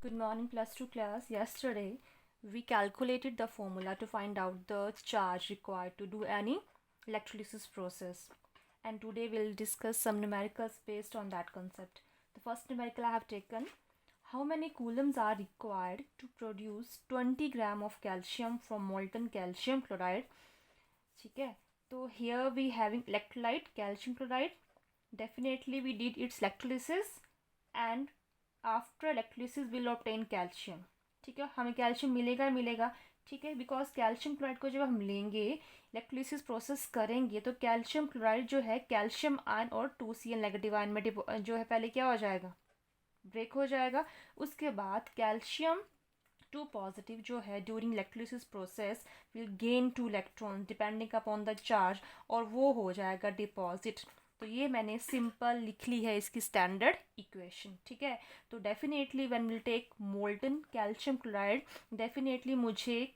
Good morning, plus 2 class. Yesterday, we calculated the formula to find out the charge required to do any electrolysis process. And today we'll discuss some numericals based on that concept. The first numerical I have taken, how many coulombs are required to produce 20 gram of calcium from molten calcium chloride? ठीक है, तो here we having electrolyte calcium chloride. Definitely we did its electrolysis and after electrolysis will obtain calcium. ठीक है, हमें calcium मिलेगा ही मिलेगा. ठीक है, बिकॉज कैल्शियम क्लोराइड को जब हम लेंगे इलेक्ट्रोलिसिस प्रोसेस करेंगे तो कैल्शियम क्लोराइड जो है कैल्शियम आयन और 2Cl नेगेटिव आयन में जो है पहले क्या हो जाएगा, ब्रेक हो जाएगा. उसके बाद कैल्शियम 2 पॉजिटिव जो है during electrolysis process will gain 2 electron depending upon the charge और वो हो जाएगा डिपॉजिट. तो ये मैंने सिंपल लिख ली है इसकी स्टैंडर्ड इक्वेशन. ठीक है, तो definitely when will take molten calcium chloride definitely मुझे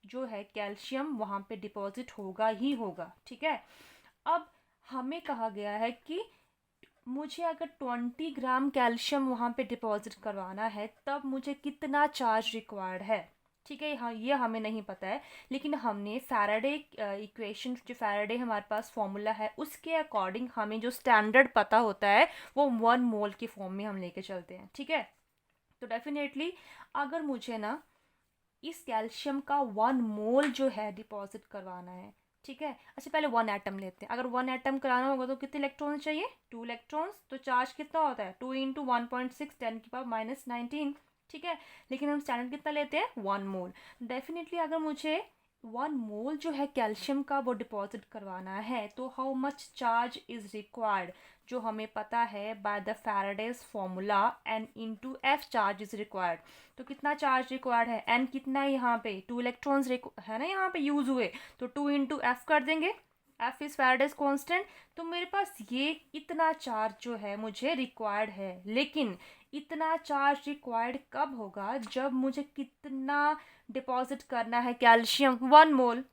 जो है कैल्शियम वहाँ पे डिपॉजिट होगा ही होगा. ठीक है, अब हमें कहा गया है कि मुझे अगर 20 ग्राम कैल्शियम वहाँ पे डिपॉजिट करवाना है तब मुझे कितना चार्ज रिक्वायर्ड है. ठीक है, हाँ ये हमें नहीं पता है, लेकिन हमने फैराडे इक्वेशन जो फैराडे हमारे पास फॉर्मूला है उसके अकॉर्डिंग हमें जो स्टैंडर्ड पता होता है वो 1 मोल के फॉर्म में हम लेके चलते हैं. ठीक है, तो डेफिनेटली अगर मुझे ना इस कैल्शियम का 1 मोल जो है डिपॉजिट करवाना है. ठीक है, अच्छा पहले 1 एटम लेते हैं. अगर 1 एटम कराना होगा तो कितने इलेक्ट्रॉन चाहिए, 2 इलेक्ट्रॉन्स. तो चार्ज कितना होता है, 2 इंटू 1.6 10⁻⁻19. ठीक है, लेकिन हम स्टैंडर्ड कितना लेते हैं, 1 मोल. डेफिनेटली अगर मुझे 1 मोल जो है कैल्शियम का वो डिपॉजिट करवाना है तो how much charge is required, जो हमें पता है by the Faraday's formula n into F charge is required. तो कितना चार्ज रिक्वायर्ड है, n कितना है यहाँ पे, 2 इलेक्ट्रॉन्स है ना यहाँ पे यूज हुए, तो 2 इंटू एफ कर देंगे. F is Faraday's constant. तो मेरे पास ये इतना चार्ज जो है मुझे रिक्वायर्ड है. लेकिन इतना चार्ज रिक्वायर्ड कब होगा, जब मुझे कितना डिपॉजिट करना है कैल्शियम, 1 मोल.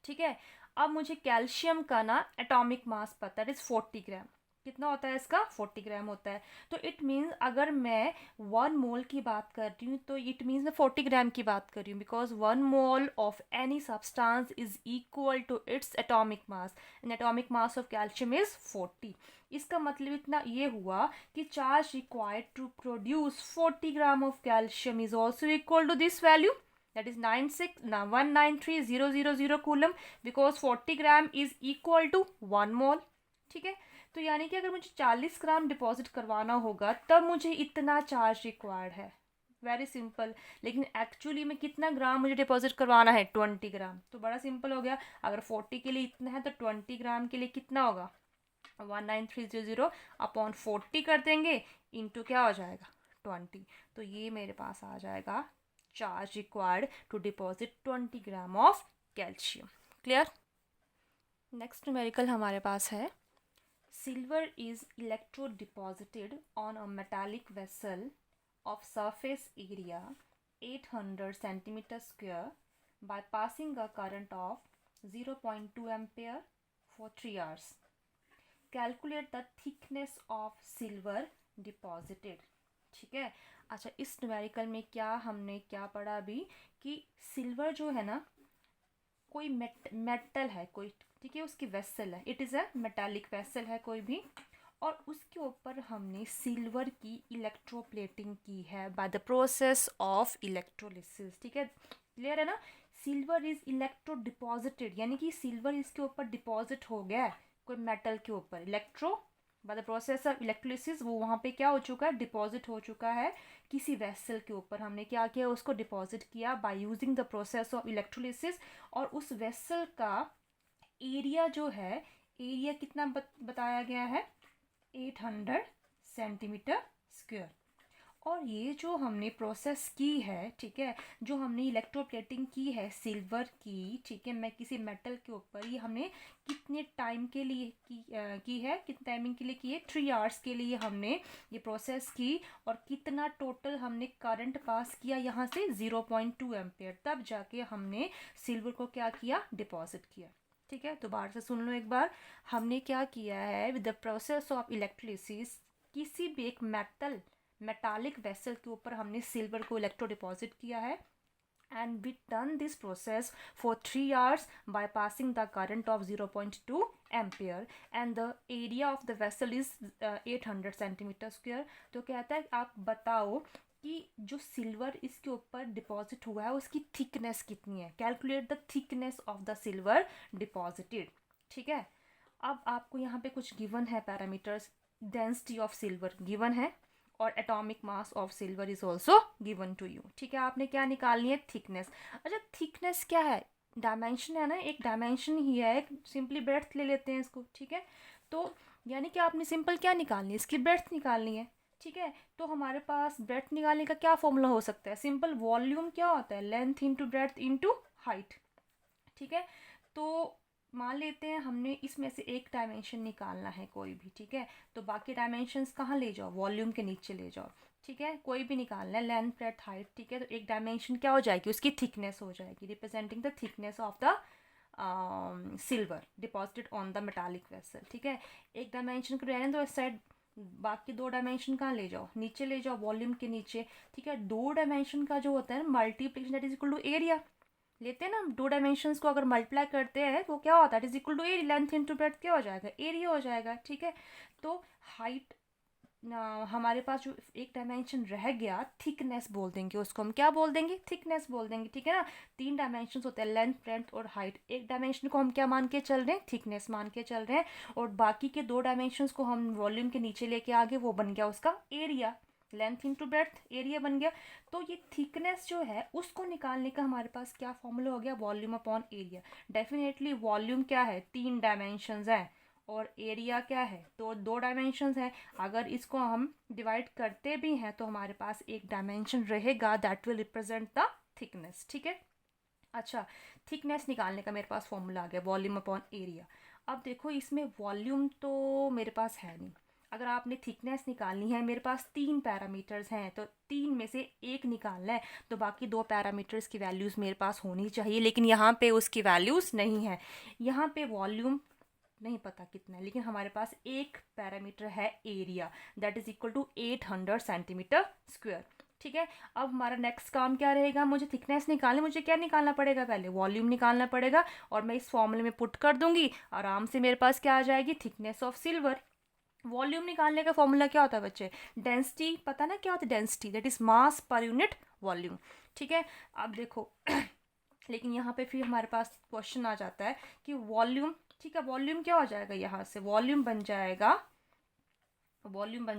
ठीक है, अब मुझे कैल्शियम का ना एटॉमिक मास पता है, इट इज़ 40 ग्राम. कितना होता है इसका, 40 ग्राम होता है. तो इट मीन्स अगर मैं 1 मोल की बात कर रही हूँ तो इट मीन्स मैं 40 ग्राम की बात कर रही हूँ, because 1 mole of any substance is equal to its atomic mass and atomic mass of calcium is 40. इसका मतलब इतना ये हुआ कि charge required to produce 40 gram of calcium is also equal to this value, that is 1930000 coulomb, because 40 gram is equal to 1 mole. ठीक है, तो यानी कि अगर मुझे 40 ग्राम डिपॉजिट करवाना होगा तब मुझे इतना चार्ज रिक्वायर्ड है. Very simple. लेकिन एक्चुअली में कितना ग्राम मुझे डिपॉजिट करवाना है, 20 ग्राम. तो बड़ा सिंपल हो गया, अगर 40 के लिए इतना है तो 20 ग्राम के लिए कितना होगा, 19300 अपॉन 40 कर देंगे, इंटू क्या हो जाएगा, 20. तो ये मेरे पास आ जाएगा charge required to deposit 20 gram of calcium. Clear? Next numerical हमारे पास है, silver is electro deposited on a metallic vessel of surface area 800 centimeter square by passing a current of 0.2 ampere for 3 hours. Calculate the thickness of silver deposited. ठीक है, अच्छा इस numerical में क्या हमने क्या पढ़ा अभी, कि सिल्वर जो है ना कोई मेटल है कोई. ठीक है, उसकी वेसल है, it is a metallic vessel है कोई भी, और उसके ऊपर हमने सिल्वर की इलेक्ट्रोप्लेटिंग की है by the process of electrolysis. ठीक है, क्लियर है ना. सिल्वर इज इलेक्ट्रो डिपॉजिटेड, यानी कि सिल्वर इसके ऊपर डिपॉजिट हो गया है कोई मेटल के ऊपर, electro by the process of electrolysis वो वहाँ पे क्या हो चुका है, डिपॉजिट हो चुका है किसी वेसल के ऊपर. हमने क्या किया, उसको डिपॉजिट किया by using the process of electrolysis. और उस वेसल का एरिया जो है, एरिया कितना बताया गया है, 800 सेंटीमीटर स्क्वायर. और ये जो हमने प्रोसेस की है, ठीक है, जो हमने इलेक्ट्रोप्लेटिंग की है सिल्वर की, ठीक है, मैं किसी मेटल के ऊपर, ये हमने कितने टाइम के लिए की है, कितने टाइमिंग के लिए की है, 3 आवर्स के लिए हमने ये प्रोसेस की. और कितना टोटल हमने करंट पास किया यहाँ से, 0.2 एम्पेयर. तब जाके हमने सिल्वर को क्या किया, डिपॉजिट किया. ठीक है, दोबारा से सुन लो एक बार. हमने क्या किया है, with the process of electrolysis किसी भी एक मेटालिक वेसल के ऊपर हमने सिल्वर को इलेक्ट्रो डिपॉजिट किया है, and we done this process for 3 hours by passing the current of 0.2 ampere and the area of the vessel is 800 centimeter square. तो कहता है आप बताओ कि जो सिल्वर इसके ऊपर डिपॉजिट हुआ है उसकी थिकनेस कितनी है, calculate the thickness of the silver deposited. ठीक है, अब आपको यहाँ पे कुछ गिवन है parameters. Density of silver given है और atomic mass of silver is also given to you. ठीक है, आपने क्या निकालनी है, थिकनेस. अच्छा, थिकनेस क्या है, डायमेंशन है ना, एक डायमेंशन ही है, एक सिंपली ब्रेड्थ ले लेते हैं इसको. ठीक है, तो यानी कि आपने सिंपल क्या निकालनी है, इसकी ब्रेड्थ निकालनी है. ठीक है, तो हमारे पास ब्रेड्थ निकालने का क्या फॉर्मूला हो सकता है, सिंपल वॉल्यूम क्या होता है, length into breadth into height. ठीक है, तो मान लेते हैं हमने इसमें से एक डायमेंशन निकालना है कोई भी. ठीक है, तो बाकी डायमेंशंस कहाँ ले जाओ, वॉल्यूम के नीचे ले जाओ. ठीक है, कोई भी निकालना है, लेंथ ब्रेड्थ हाइट. ठीक है, तो एक डायमेंशन क्या हो जाएगी, उसकी थिकनेस हो जाएगी, representing the thickness of the silver deposited on the metallic vessel. ठीक है, एक डायमेंशन को रहने दो इस साइड, बाकी दो डायमेंशन कहाँ ले जाओ, नीचे ले जाओ, वॉल्यूम के नीचे. ठीक है, दो डायमेंशन का जो होता है ना multiplication that is equal to area. लेते हैं ना हम, दो डायमेंशंस को अगर मल्टीप्लाई करते हैं तो क्या होता है, is equal to area, length into breadth क्या हो जाएगा, एरिया हो जाएगा. ठीक है, तो हाइट हमारे पास जो एक डायमेंशन रह गया, थिकनेस बोल देंगे उसको, हम क्या बोल देंगे, थिकनेस बोल देंगे. ठीक है ना, तीन डायमेंशन होते हैं, लेंथ ब्रेड्थ और हाइट. एक डायमेंशन को हम क्या मान के चल रहे हैं, थिकनेस मान के चल रहे हैं, और बाकी के दो डायमेंशंस को हम वॉल्यूम के नीचे लेके आगे, वो बन गया उसका area, length into breadth area बन गया. तो ये थिकनेस जो है उसको निकालने का हमारे पास क्या फॉर्मूला हो गया, volume upon area. Definitely volume क्या है, तीन डायमेंशंस हैं, और एरिया क्या है, तो दो डायमेंशंस है. अगर इसको हम डिवाइड करते भी हैं तो हमारे पास एक डायमेंशन रहेगा, that will represent the thickness. ठीक है, अच्छा, थिकनेस निकालने का मेरे पास फॉर्मूला आ गया, वॉल्यूम अपॉन एरिया. अब देखो इसमें वॉल्यूम तो मेरे पास है नहीं, अगर आपने थिकनेस निकालनी है, मेरे पास तीन पैरामीटर्स हैं, तो तीन में से एक निकालना है, तो बाकी दो पैरामीटर्स की वैल्यूज़ मेरे पास होनी चाहिए, लेकिन यहाँ पे उसकी वैल्यूज़ नहीं है. यहाँ पे वॉल्यूम नहीं पता कितना है, लेकिन हमारे पास एक पैरामीटर है area, that is equal to 800 centimetre square. ठीक है, अब हमारा नेक्स्ट काम क्या रहेगा, मुझे थिकनेस निकालने, मुझे क्या निकालना पड़ेगा, पहले वॉल्यूम निकालना पड़ेगा, और मैं इस फॉर्मूले में पुट कर दूंगी, आराम से मेरे पास क्या आ जाएगी, थिकनेस ऑफ सिल्वर. वॉल्यूम निकालने का फॉर्मूला क्या होता है बच्चे, डेंसिटी, पता ना क्या होता है density, that is mass per unit volume. ठीक है, अब देखो लेकिन यहाँ पे फिर हमारे पास क्वेश्चन आ जाता है कि वॉल्यूम, ठीक है, वॉल्यूम क्या हो जाएगा, यहाँ से वॉल्यूम बन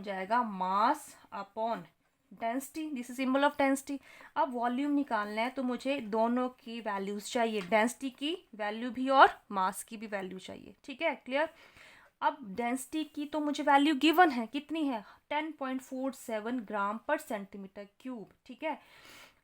जाएगा mass upon density, this is symbol of density. अब वॉल्यूम निकालना है तो मुझे दोनों की वैल्यूज चाहिए, डेंसिटी की वैल्यू भी और मास की भी वैल्यू चाहिए. ठीक है, क्लियर. अब डेंसिटी की तो मुझे वैल्यू गिवन है, कितनी है, 10.47 ग्राम पर सेंटीमीटर क्यूब. ठीक है,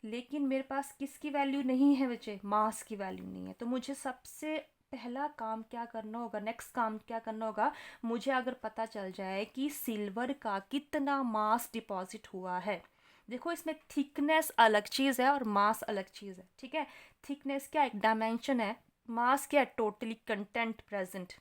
लेकिन मेरे पास किसकी वैल्यू नहीं है बच्चे, मास की वैल्यू नहीं है. तो मुझे सबसे पहला काम क्या करना होगा, नेक्स्ट काम क्या करना होगा, मुझे अगर पता चल जाए कि सिल्वर का कितना मास डिपॉजिट हुआ है. देखो इसमें थिकनेस अलग चीज़ है और मास अलग चीज़ है. ठीक है, थिकनेस क्या एक डायमेंशन है, मास क्या है, totally content present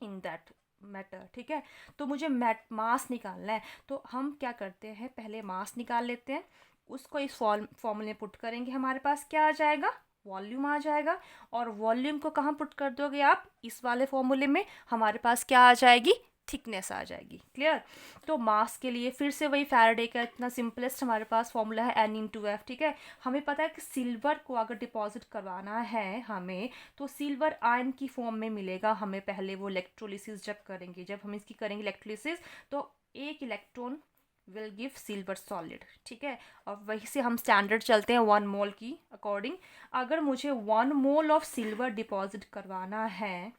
in that matter. ठीक है, तो मुझे मास निकालना है, तो हम क्या करते हैं, पहले मास निकाल लेते हैं, उसको इस फॉर्मूले में पुट करेंगे, हमारे पास क्या आ जाएगा, वॉल्यूम आ जाएगा. और वॉल्यूम को कहाँ पुट कर दोगे आप, इस वाले फॉर्मूले में, हमारे पास क्या आ जाएगी, थिकनेस आ जाएगी. क्लियर. तो मास के लिए फिर से वही फैराडे का इतना सिंपलेस्ट हमारे पास फॉर्मूला है N/F. ठीक है, हमें पता है कि सिल्वर को अगर डिपॉजिट करवाना है हमें, तो सिल्वर आयन की फॉर्म में मिलेगा हमें. पहले वो इलेक्ट्रोलिसिस जब हम इसकी करेंगे इलेक्ट्रोलिसिस, तो एक electron will give silver solid. ठीक है, और वहीं से हम स्टैंडर्ड चलते हैं 1 मोल की अकॉर्डिंग. अगर मुझे 1 मोल ऑफ सिल्वर डिपॉजिट करवाना है,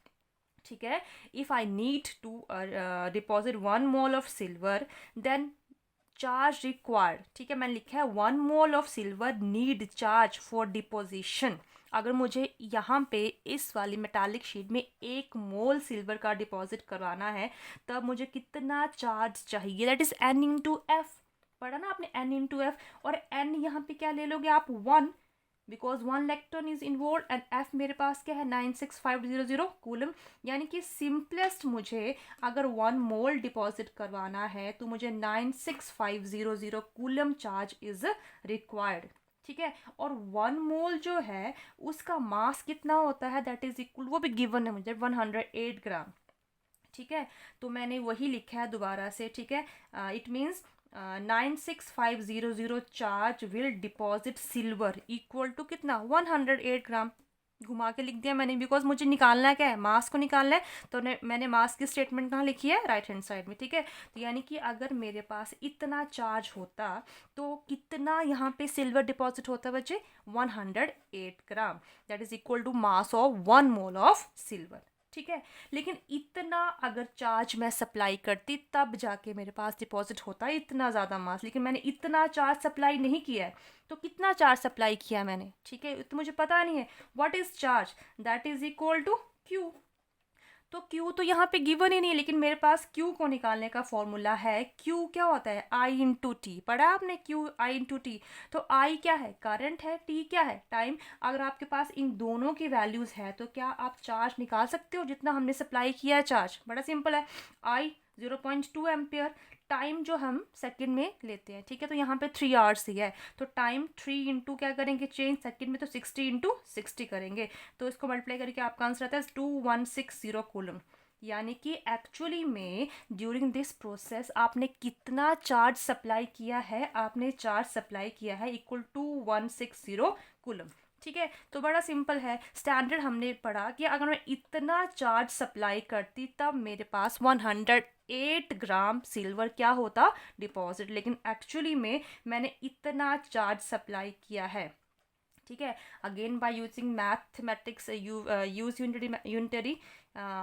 ठीक है, if I need to deposit 1 mole of silver, then charge required. ठीक है, मैंने लिखा है 1 mole of silver need charge for deposition. अगर मुझे यहाँ पे इस वाली मेटालिक शीट में 1 मोल सिल्वर का डिपॉजिट करवाना है, तब मुझे कितना चार्ज चाहिए, दैट इज N/F. पढ़ा ना आपने N/F, और N यहाँ पे क्या ले लोगे आप, 1, because 1 electron is involve and F मेरे पास क्या है 96500 कूलम। यानी कि सिंपलेस्ट मुझे अगर 1 मोल डिपॉजिट करवाना है तो मुझे 96500 कूलम चार्ज इज रिक्वायर्ड। ठीक है, और 1 मोल जो है उसका मास कितना होता है, दैट इज इक्वल, वो भी गिवन है मुझे 108 ग्राम। ठीक है, तो मैंने वही लिखा है दोबारा से। ठीक है, it means 96500 charge will deposit silver equal to कितना 108 ग्राम। घुमा के लिख दिया मैंने, बिकॉज मुझे निकालना क्या है, मास को निकालना है। तो मैंने मास की स्टेटमेंट कहाँ लिखी है, राइट हैंड साइड में। ठीक है, तो यानी कि अगर मेरे पास इतना चार्ज होता तो कितना यहाँ पे सिल्वर डिपॉजिट होता बच्चे, 108 gram, that is equal to mass of 1 mole of silver. ठीक है, लेकिन इतना अगर चार्ज मैं सप्लाई करती तब जाके मेरे पास डिपॉजिट होता है इतना ज़्यादा मास, लेकिन मैंने इतना चार्ज सप्लाई नहीं किया है। तो कितना चार्ज सप्लाई किया मैंने, ठीक है, तो मुझे पता नहीं है। What is charge, that is equal to Q. तो Q तो यहाँ पे गिवन ही नहीं है, लेकिन मेरे पास Q को निकालने का फॉर्मूला है। Q क्या होता है, I इंटू टी। पढ़ा आपने Q I इंटू टी। तो I क्या है, करंट है, T क्या है, टाइम। अगर आपके पास इन दोनों की वैल्यूज़ है तो क्या आप चार्ज निकाल सकते हो जितना हमने सप्लाई किया है चार्ज। बड़ा सिंपल है, I 0.2 एम्पियर, टाइम जो हम सेकंड में लेते हैं। ठीक है, तो यहाँ पे 3 आवर्स ही है, तो टाइम 3 इंटू क्या करेंगे चेंज सेकंड में, तो 60 इंटू 60 करेंगे। तो इसको मल्टीप्लाई करके आपका आंसर आता है 2160 कूलम। यानी कि एक्चुअली में ड्यूरिंग दिस प्रोसेस आपने कितना चार्ज सप्लाई किया है, आपने चार्ज सप्लाई किया है इक्वल टू 160 कूलम। ठीक है, तो बड़ा सिंपल है। स्टैंडर्ड हमने पढ़ा कि अगर मैं इतना चार्ज सप्लाई करती तब मेरे पास 108 ग्राम सिल्वर क्या होता, डिपॉजिट। लेकिन एक्चुअली में मैंने इतना चार्ज सप्लाई किया है। ठीक है, again by using mathematics use unitary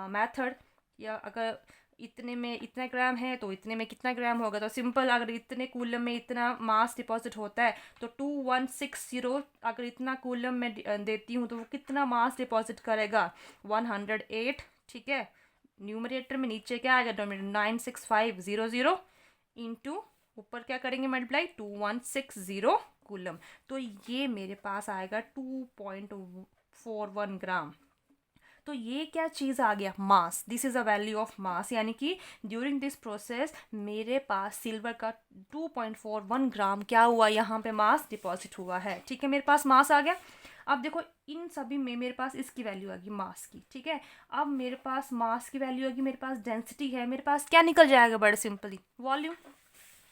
method, या अगर इतने में इतना ग्राम है तो इतने में कितना ग्राम होगा, तो सिंपल, अगर इतने कूलम में इतना मास डिपॉजिट होता है तो 2160 अगर इतना कूलम में देती हूँ तो वो कितना मास डिपॉजिट करेगा, 108। ठीक है, न्यूमरेटर में नीचे क्या आएगा, डोमिनेटर 96500 इंटू ऊपर क्या करेंगे मल्टीप्लाई 2160 कूलम। तो ये मेरे पास आएगा 2.41 ग्राम। तो ये क्या चीज़ आ गया, mass. This is a value of mass, यानी कि ड्यूरिंग दिस प्रोसेस मेरे पास सिल्वर का 2.41 ग्राम क्या हुआ, यहाँ पे मास डिपॉजिट हुआ है। ठीक है, मेरे पास मास आ गया। अब देखो इन सभी में मेरे पास इसकी वैल्यू आ गई मास की। ठीक है, अब मेरे पास मास की वैल्यू आ गई, मेरे पास डेंसिटी है, मेरे पास क्या निकल जाएगा, बड़े सिंपली वॉल्यूम।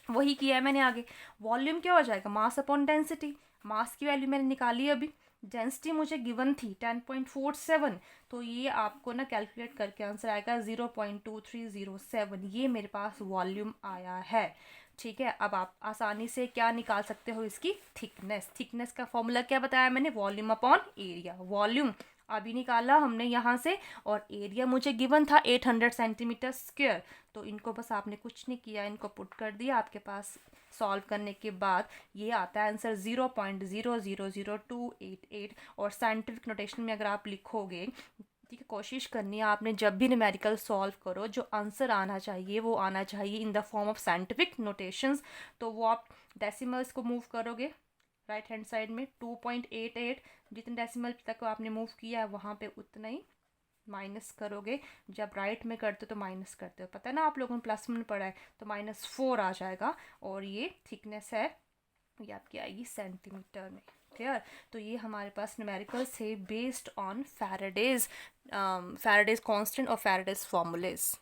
वही किया है मैंने आगे। वॉल्यूम क्या हो जाएगा, मास अपॉन डेंसिटी। मास की वैल्यू मैंने निकाली अभी, डेंसिटी मुझे गिवन थी 10.47, तो ये आपको ना कैलकुलेट करके आंसर आएगा 0.2307। ये मेरे पास वॉल्यूम आया है। ठीक है, अब आप आसानी से क्या निकाल सकते हो, इसकी थिकनेस। थिकनेस का फॉर्मूला क्या बताया मैंने, वॉल्यूम अपॉन एरिया। वॉल्यूम अभी निकाला हमने यहाँ से, और एरिया मुझे गिवन था 800 सेंटीमीटर स्क्वायर। तो इनको बस आपने कुछ नहीं किया, इनको पुट कर दिया, आपके पास सॉल्व करने के बाद ये आता है आंसर 0.000288। और साइंटिफिक नोटेशन में अगर आप लिखोगे, ठीक है, कोशिश करनी है आपने जब भी न्यूमेरिकल सॉल्व करो, जो आंसर आना चाहिए वो आना चाहिए in the form of scientific notations. तो वो आप डेसिमल्स को मूव करोगे राइट हैंड साइड में, 2.88 जितने डेसिमल तक आपने मूव किया है वहाँ पे उतना ही माइनस करोगे। जब राइट में करते हो तो माइनस करते हो, पता है ना आप लोगों ने प्लस में पढ़ा है, तो -4 आ जाएगा। और ये थिकनेस है, ये आपकी आएगी सेंटीमीटर में। क्लियर, तो ये हमारे पास न्यूमेरिकल्स थे बेस्ड ऑन फैराडेज कांस्टेंट और फैराडेज फॉर्मूलेज।